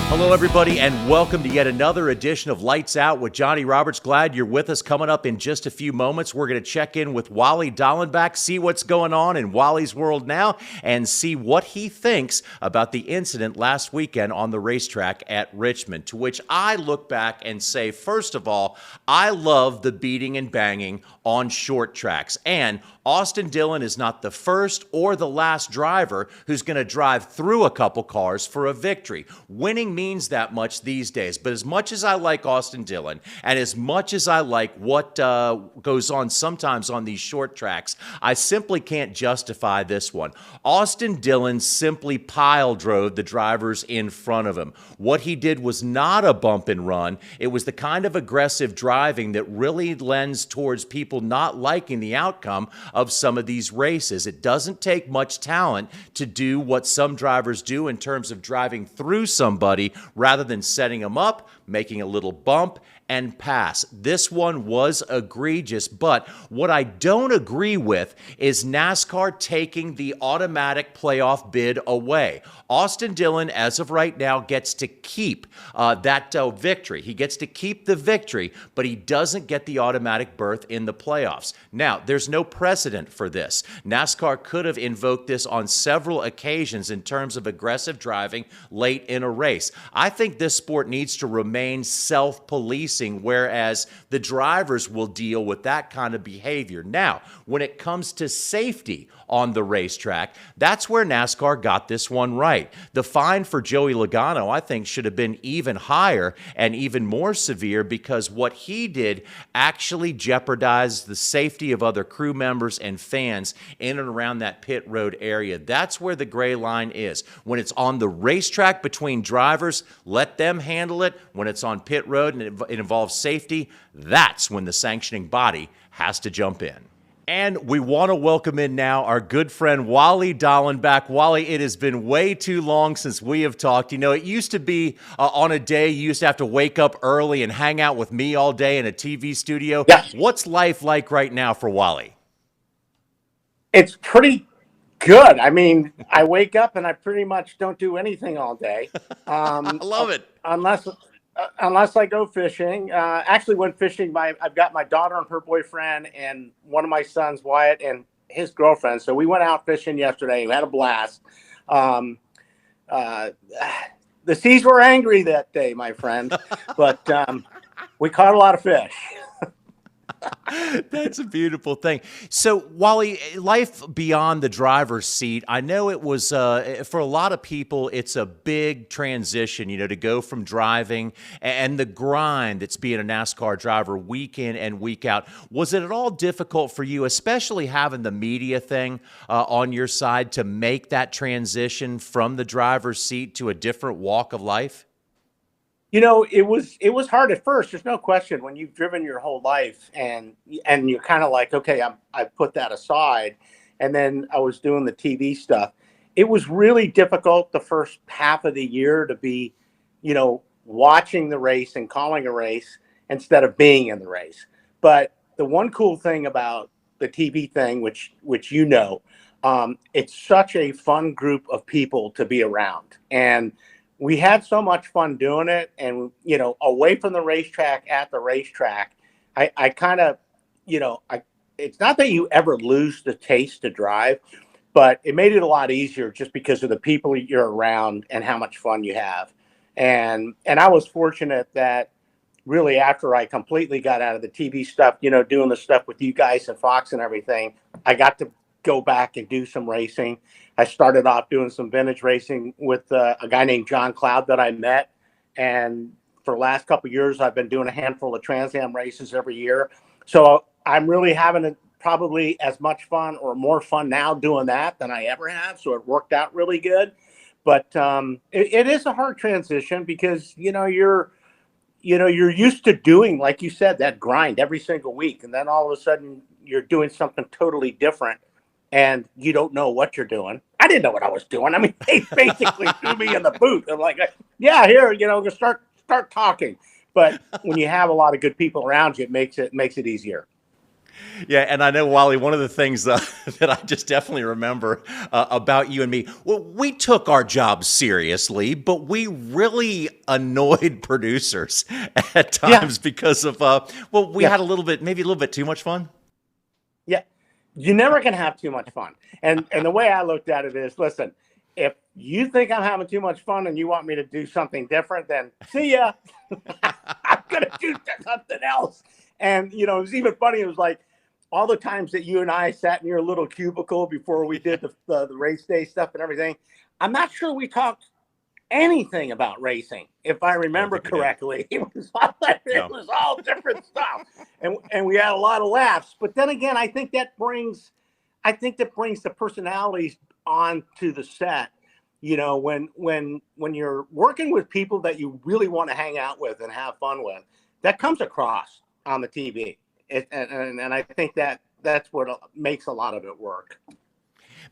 Hello, everybody, and welcome to yet another edition of Lights Out with Johnny Roberts. Glad you're with us. Coming up in just a few moments, we're going to check in with Wally Dallenbach, see what's going on in Wally's world now, and see what he thinks about the incident last weekend on the racetrack at Richmond, to which I look back and say, first of all, I love the beating and banging on short tracks, and Austin Dillon is not the first or the last driver who's going to drive through a couple cars for a victory. Winning means that much these days, but as much as I like Austin Dillon and as much as I like what goes on sometimes on these short tracks, I simply can't justify this one. Austin Dillon simply pile drove the drivers in front of him. What he did was not a bump and run. It was the kind of aggressive driving that really lends towards people not liking the outcome of some of these races. It doesn't take much talent to do what some drivers do in terms of driving through somebody rather than setting them up, making a little bump, and pass. This one was egregious, but what I don't agree with is NASCAR taking the automatic playoff bid away. Austin Dillon, as of right now, gets to keep that victory. He gets to keep the victory, but he doesn't get the automatic berth in the playoffs. Now, there's no precedent for this. NASCAR could have invoked this on several occasions in terms of aggressive driving late in a race. I think this sport needs to remain self-policing, whereas the drivers will deal with that kind of behavior. Now, when it comes to safety on the racetrack, that's where NASCAR got this one right. The fine for Joey Logano, I think, should have been even higher and even more severe, because what he did actually jeopardized the safety of other crew members and fans in and around that pit road area. That's where the gray line is. When it's on the racetrack between drivers, let them handle it. When it's on pit road and it involves safety, that's when the sanctioning body has to jump in. And we want to welcome in now our good friend Wally Dallenbach. Wally, it has been way too long since we have talked. You know, it used to be on a day you used to have to wake up early and hang out with me all day in a TV studio. Yeah. What's life like right now for Wally? It's pretty good. I mean, I wake up and I pretty much don't do anything all day. I love it. Unless I go fishing. Actually went fishing. I've got my daughter and her boyfriend and one of my sons, Wyatt, and his girlfriend. So we went out fishing yesterday. We had a blast. The seas were angry that day, my friend, but we caught a lot of fish. That's a beautiful thing. So, Wally, life beyond the driver's seat, I know it was, for a lot of people, it's a big transition, you know, to go from driving and the grind that's being a NASCAR driver week in and week out. Was it at all difficult for you, especially having the media thing on your side, to make that transition from the driver's seat to a different walk of life? You know, it was hard at first. There's no question. When you've driven your whole life and you're kind of like, okay, I put that aside, and then I was doing the TV stuff. It was really difficult the first half of the year to be, you know, watching the race and calling a race instead of being in the race. But the one cool thing about the TV thing, which you know, it's such a fun group of people to be around, and we had so much fun doing it. And, you know, away from the racetrack, at the racetrack, I kind of, you know, it's not that you ever lose the taste to drive, but it made it a lot easier just because of the people you're around and how much fun you have. And I was fortunate that really after I completely got out of the TV stuff, you know, doing the stuff with you guys and Fox and everything, I got to go back and do some racing. I started off doing some vintage racing with a guy named John Cloud that I met. And for the last couple of years, I've been doing a handful of Trans Am races every year. So I'm really having probably as much fun or more fun now doing that than I ever have. So it worked out really good. But it is a hard transition because, you're used to doing, like you said, that grind every single week. And then all of a sudden you're doing something totally different and you don't know what you're doing. I didn't know what I was doing. I mean, they basically threw me in the booth. I'm like, yeah, here, just start talking. But when you have a lot of good people around you, it makes it easier. Yeah, and I know, Wally, one of the things that I just definitely remember about you and me, well, we took our job seriously, but we really annoyed producers at Yeah, times because of, well, we yeah, had maybe a little bit too much fun. yeah. You never can have too much fun. And the way I looked at it is, listen, if you think I'm having too much fun and you want me to do something different, then see ya. I'm gonna do something else. And it was even funny. It was like all the times that you and I sat in your little cubicle before we did the race day stuff and everything. I'm not sure we talked anything about racing, if I I don't remember think we did. correctly. It No. was all different stuff, and we had a lot of laughs. But then again, I think that brings the personalities onto the set. When you're working with people that you really want to hang out with and have fun with, that comes across on the TV. And I think that's what makes a lot of it work.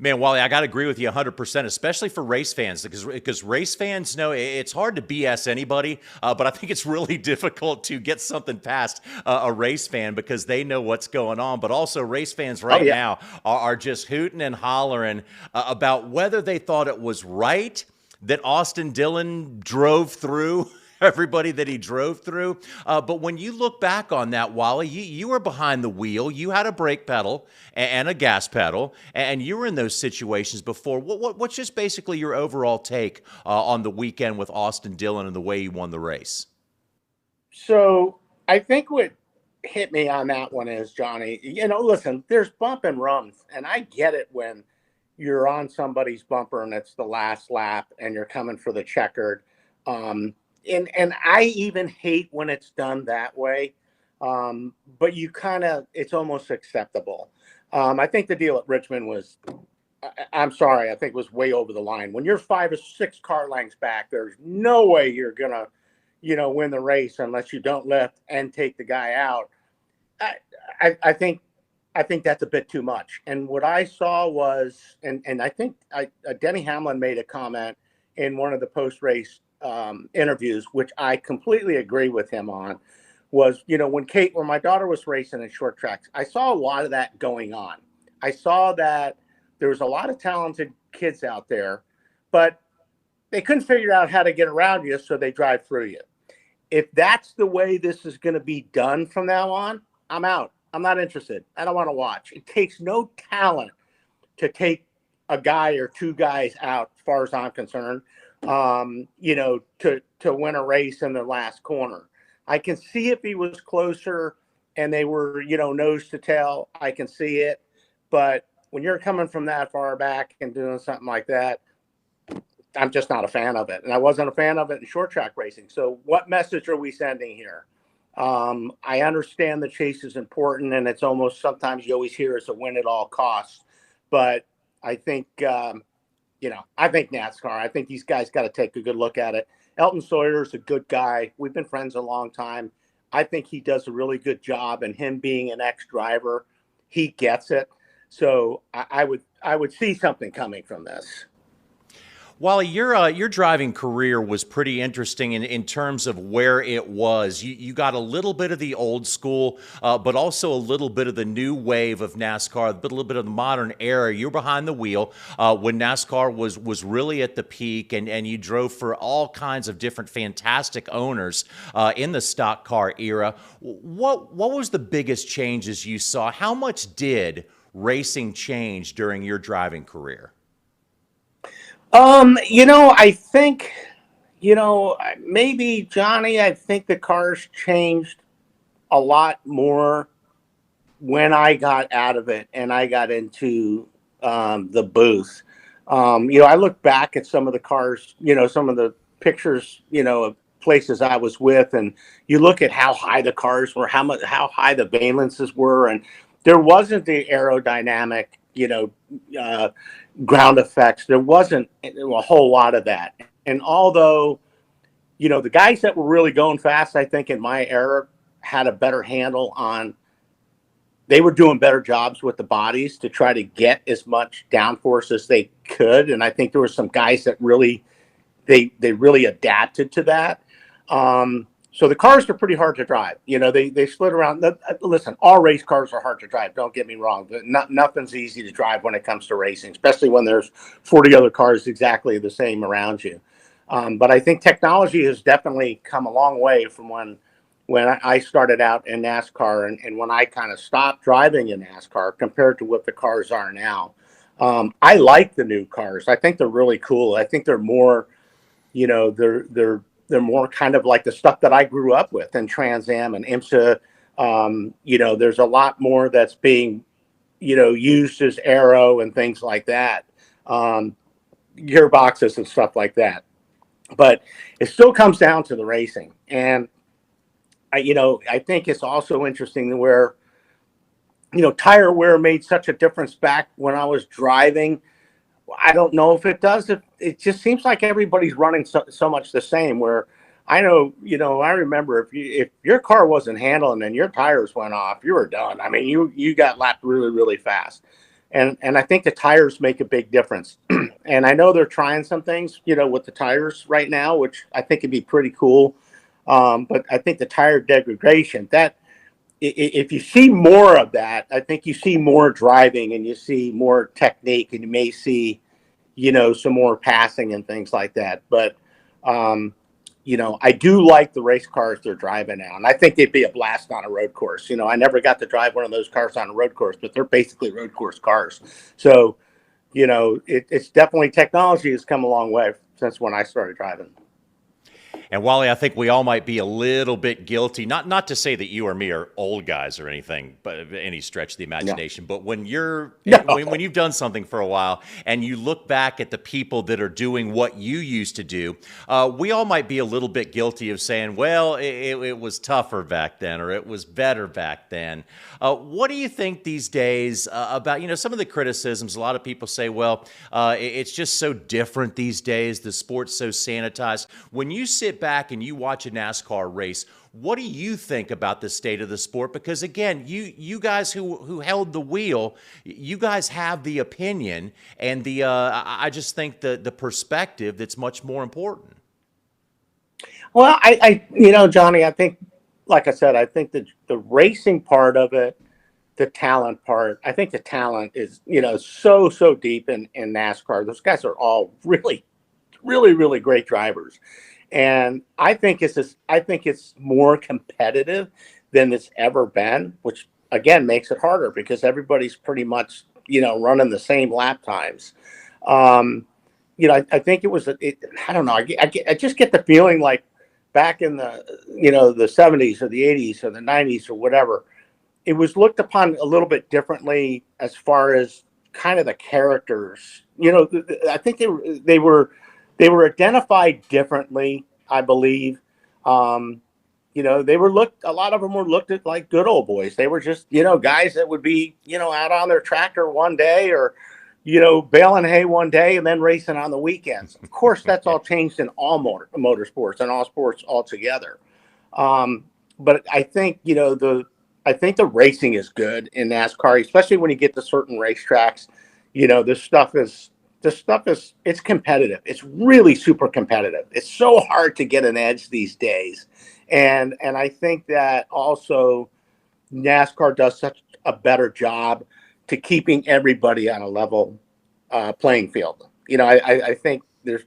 Man, Wally, I got to agree with you 100%, especially for race fans, because race fans know it's hard to BS anybody, but I think it's really difficult to get something past a race fan because they know what's going on. But also, race fans Oh right yeah. now are just hooting and hollering about whether they thought it was right that Austin Dillon drove through everybody that he drove through. But when you look back on that, Wally, you were behind the wheel. You had a brake pedal and a gas pedal, and you were in those situations before. What's just basically your overall take on the weekend with Austin Dillon and the way he won the race? So I think what hit me on that one is, Johnny, listen, there's bump and runs, and I get it when you're on somebody's bumper and it's the last lap and you're coming for the checkered. And I even hate when it's done that way. But it's almost acceptable. I think the deal at Richmond was, I'm sorry, I think it was way over the line. When you're 5 or 6 car lengths back, there's no way you're gonna, win the race unless you don't lift and take the guy out. I, I think that's a bit too much. And what I saw was, and I think Denny Hamlin made a comment in one of the post race interviews, which I completely agree with him on, was, when my daughter was racing in short tracks, I saw a lot of that going on. I saw that there was a lot of talented kids out there, but they couldn't figure out how to get around you, so they drive through you. If that's the way this is going to be done from now on, I'm out. I'm not interested. I don't want to watch. It takes no talent to take a guy or 2 guys out, as far as I'm concerned, to win a race in the last corner. I can see if he was closer and they were, nose to tail, I can see it. But when you're coming from that far back and doing something like that, I'm just not a fan of it. And I wasn't a fan of it in short track racing. So what message are we sending here? I understand the chase is important, and it's almost sometimes you always hear it's a win at all costs. But I think, I think NASCAR, I think these guys got to take a good look at it. Elton Sawyer is a good guy. We've been friends a long time. I think he does a really good job, and him being an ex-driver, he gets it. So I would see something coming from this. Wally, your driving career was pretty interesting in terms of where it was. You got a little bit of the old school, but also a little bit of the new wave of NASCAR, a little bit of the modern era. You were behind the wheel when NASCAR was really at the peak, and you drove for all kinds of different fantastic owners in the stock car era. What was the biggest changes you saw? How much did racing change during your driving career? I think, maybe, Johnny, I think the cars changed a lot more when I got out of it and I got into the booth. I look back at some of the cars, some of the pictures, of places I was with, and you look at how high the cars were, how high the valences were, and there wasn't the aerodynamic, ground effects. There wasn't a whole lot of that. And although, the guys that were really going fast, I think in my era had a better handle on, they were doing better jobs with the bodies to try to get as much downforce as they could. And I think there were some guys that really, they really adapted to that. So the cars are pretty hard to drive. They slid around. Listen, all race cars are hard to drive. Don't get me wrong, but nothing's easy to drive when it comes to racing, especially when there's 40 other cars exactly the same around you. But I think technology has definitely come a long way from when I started out in NASCAR and when I kind of stopped driving in NASCAR compared to what the cars are now. I like the new cars. I think they're really cool. I think they're more, they're more kind of like the stuff that I grew up with in Trans Am and IMSA. There's a lot more that's being, used as aero and things like that, gearboxes and stuff like that. But it still comes down to the racing. And I think it's also interesting where, tire wear made such a difference back when I was driving. I don't know if it does. It just seems like everybody's running so much the same. Where I know, I remember if your car wasn't handling and your tires went off, you were done. I mean, you got lapped really, really fast. And I think the tires make a big difference. And I know they're trying some things, with the tires right now, which I think would be pretty cool. But I think the tire degradation, that if you see more of that, I think you see more driving and you see more technique and you may see, some more passing and things like that. But, I do like the race cars they're driving now. And I think they'd be a blast on a road course. I never got to drive one of those cars on a road course, but they're basically road course cars. So, it's definitely technology has come a long way since when I started driving. And Wally, I think we all might be a little bit guilty. Not to say that you or me are old guys or anything, but any stretch of the imagination. No. But when when you've done something for a while and you look back at the people that are doing what you used to do, we all might be a little bit guilty of saying, "Well, it was tougher back then, or it was better back then." What do you think these days about some of the criticisms? A lot of people say, "Well, it's just so different these days. The sport's so sanitized." When you sit back and you watch a NASCAR race, what do you think about the state of the sport? Because again, you guys who held the wheel, you guys have the opinion and I just think the perspective that's much more important. Well, Johnny, I think, like I said, I think the racing part of it, the talent part, I think the talent is, so deep in NASCAR. Those guys are all really, really, really great drivers. And I think it's more competitive than it's ever been, which again makes it harder because everybody's pretty much, running the same lap times. I think I don't know. I just get the feeling like back in the, the 70s or the 80s or the 90s or whatever, it was looked upon a little bit differently as far as kind of the characters. I think they were identified differently, I believe. They were a lot of them were looked at like good old boys. They were just, guys that would be, out on their tractor one day or, baling hay one day and then racing on the weekends. Of course, that's all changed in all motorsports and all sports altogether. But I think, I think the racing is good in NASCAR, especially when you get to certain racetracks. This stuff is, it's competitive. It's really super competitive. It's so hard to get an edge these days. And I think that also NASCAR does such a better job to keeping everybody on a level playing field. I think there's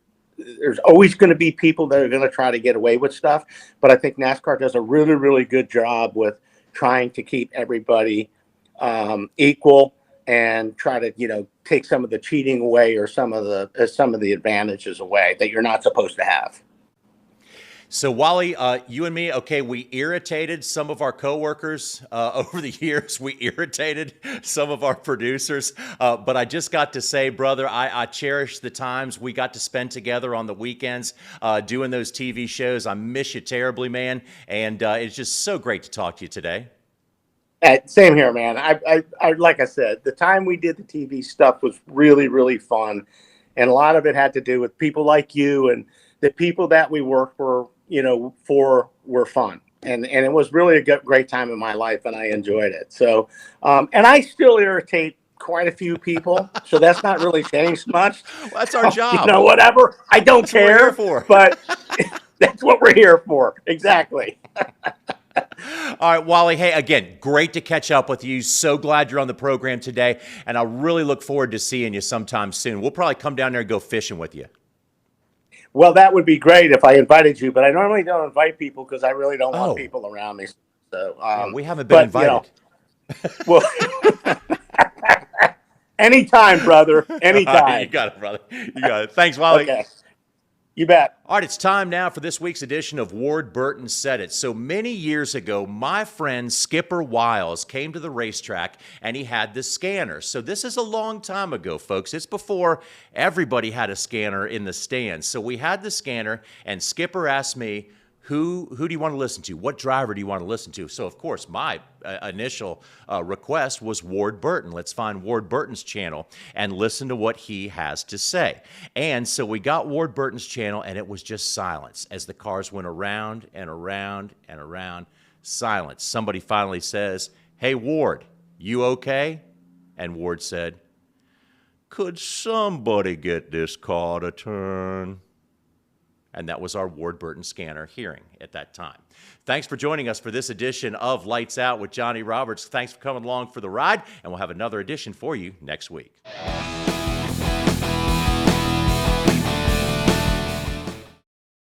always going to be people that are going to try to get away with stuff, but I think NASCAR does a really, really good job with trying to keep everybody equal and try to, take some of the cheating away or some of the advantages away that you're not supposed to have. So Wally, you and me, okay, we irritated some of our coworkers over the years. We irritated some of our producers, but I just got to say, brother, I cherish the times we got to spend together on the weekends doing those TV shows. I miss you terribly, man, and it's just so great to talk to you today. Same here, man. I like I said, the time we did the TV stuff was really, really fun, and a lot of it had to do with people like you and the people that we work for. Were fun, and it was really a great time in my life, and I enjoyed it. So, and I still irritate quite a few people, so that's not really changed much. Well, that's our job. Whatever. I don't care. For. But That's what we're here for. Exactly. All right, Wally, hey, again, great to catch up with you. So glad you're on the program today, and I really look forward to seeing you sometime soon. We'll probably come down there and go fishing with you. Well, that would be great if I invited you, but I normally don't invite people because I really don't want Oh, people around me. So, yeah, we haven't been invited. Well, anytime, brother. Anytime. You got it, brother. You got it. Thanks, Wally. Okay. You bet. All right, it's time now for this week's edition of Ward Burton Said It. So many years ago, my friend Skipper Wiles came to the racetrack and he had this scanner. So this is a long time ago, folks. It's before everybody had a scanner in the stands. So we had the scanner and Skipper asked me, who do you want to listen to? What driver do you want to listen to? So, of course, my initial request was Ward Burton. Let's find Ward Burton's channel and listen to what he has to say. And so we got Ward Burton's channel, and it was just silence as the cars went around and around and around. Silence. Somebody finally says, "Hey, Ward, you okay?" And Ward said, "Could somebody get this car to turn?" And that was our Ward Burton scanner hearing at that time. Thanks for joining us for this edition of Lights Out with Johnny Roberts. Thanks for coming along for the ride, and we'll have another edition for you next week.